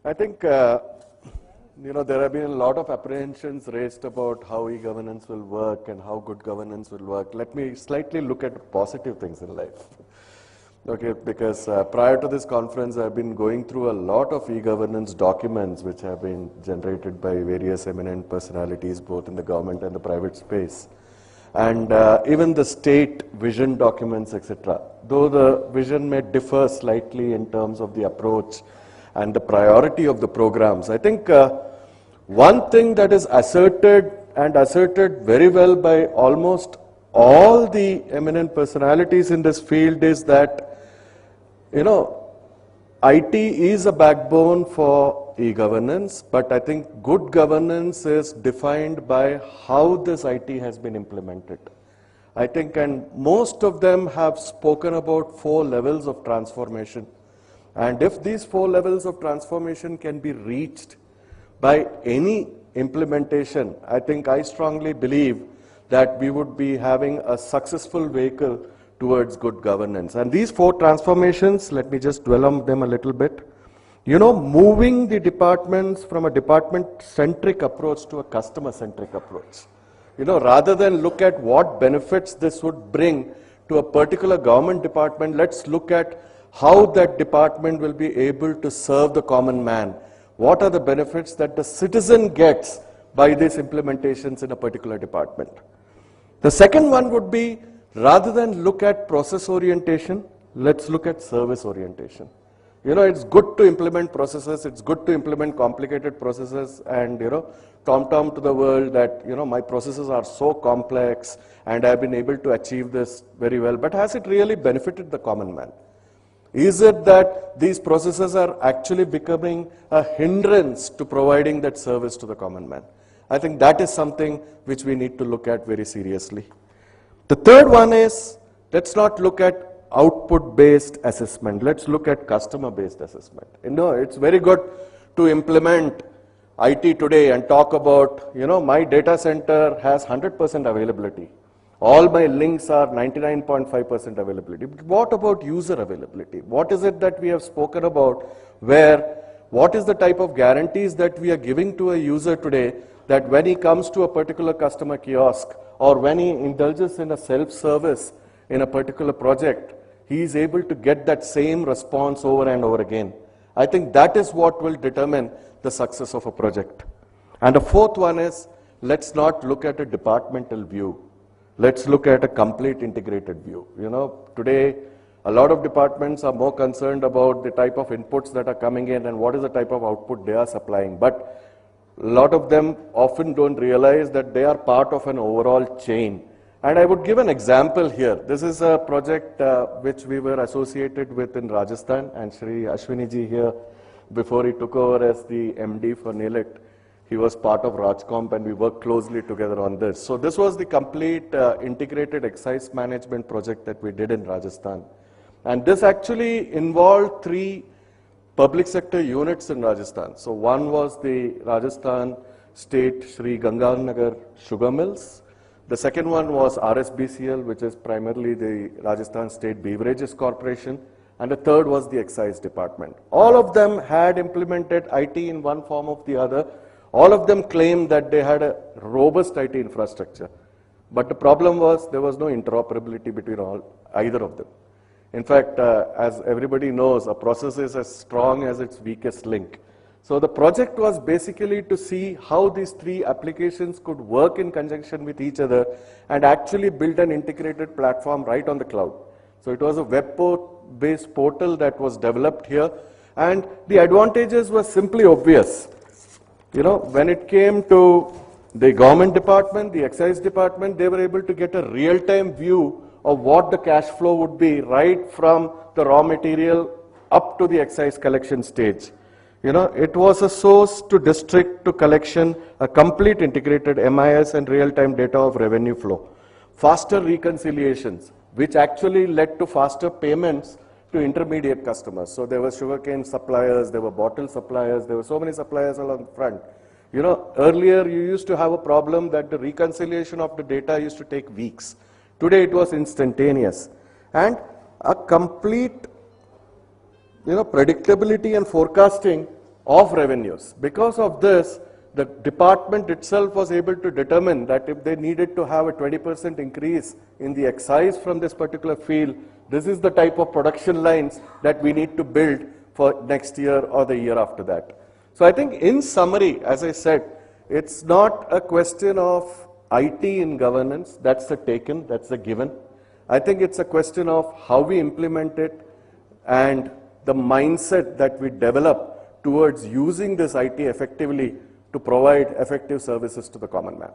I think, there have been a lot of apprehensions raised about how e-governance will work and how good governance will work. Let me slightly look at positive things in life. Okay, because prior to this conference, I've been going through a lot of e-governance documents which have been generated by various eminent personalities, both in the government and the private space. And even the state vision documents, etc. Though the vision may differ slightly in terms of the approach and the priority of the programs, I think one thing that is asserted very well by almost all the eminent personalities in this field is that, IT is a backbone for e-governance, but I think good governance is defined by how this IT has been implemented. I think, and most of them have spoken about 4 levels of transformation. And if these 4 levels of transformation can be reached by any implementation, I think I strongly believe that we would be having a successful vehicle towards good governance. And these 4 transformations, let me just dwell on them a little bit. Moving the departments from a department-centric approach to a customer-centric approach. Rather than look at what benefits this would bring to a particular government department, let's look at how that department will be able to serve the common man. What are the benefits that the citizen gets by these implementations in a particular department? The second one would be, rather than look at process orientation, let's look at service orientation. It's good to implement processes, it's good to implement complicated processes and, tom-tom to the world that, my processes are so complex and I've been able to achieve this very well. But has it really benefited the common man? Is it that these processes are actually becoming a hindrance to providing that service to the common man? I think that is something which we need to look at very seriously. The third one is, let's not look at output-based assessment. Let's look at customer-based assessment. It's very good to implement IT today and talk about, my data center has 100% availability. All my links are 99.5% availability. But what about user availability? What is it that we have spoken about what is the type of guarantees that we are giving to a user today that when he comes to a particular customer kiosk or when he indulges in a self-service in a particular project, he is able to get that same response over and over again. I think that is what will determine the success of a project. And the fourth one is, let's not look at a departmental view. Let's look at a complete integrated view. Today, a lot of departments are more concerned about the type of inputs that are coming in and what is the type of output they are supplying. But a lot of them often don't realize that they are part of an overall chain. And I would give an example here. This is a project which we were associated with in Rajasthan, and Shri Ashwini ji here, before he took over as the MD for NILIT, he was part of Rajcomp and we worked closely together on this. So this was the complete integrated excise management project that we did in Rajasthan. And this actually involved 3 public sector units in Rajasthan. So one was the Rajasthan State Shri Ganganagar Sugar Mills. The second one was RSBCL, which is primarily the Rajasthan State Beverages Corporation. And the third was the Excise Department. All of them had implemented IT in one form or the other. All of them claimed that they had a robust IT infrastructure. But the problem was there was no interoperability between either of them. In fact, as everybody knows, a process is as strong as its weakest link. So the project was basically to see how these 3 applications could work in conjunction with each other and actually build an integrated platform right on the cloud. So it was a web-based portal that was developed here, and the advantages were simply obvious. When it came to the government department, the excise department, they were able to get a real-time view of what the cash flow would be right from the raw material up to the excise collection stage. It was a source to district to collection, a complete integrated MIS and real-time data of revenue flow. Faster reconciliations, which actually led to faster payments to intermediate customers. So there were sugarcane suppliers, there were bottle suppliers, there were so many suppliers along the front. Earlier you used to have a problem that the reconciliation of the data used to take weeks. Today it was instantaneous. And a complete predictability and forecasting of revenues. Because of this, the department itself was able to determine that if they needed to have a 20% increase in the excise from this particular field, this is the type of production lines that we need to build for next year or the year after that. So I think in summary, as I said, it's not a question of IT in governance, that's a taken, that's a given. I think it's a question of how we implement it and the mindset that we develop towards using this IT effectively to provide effective services to the common man.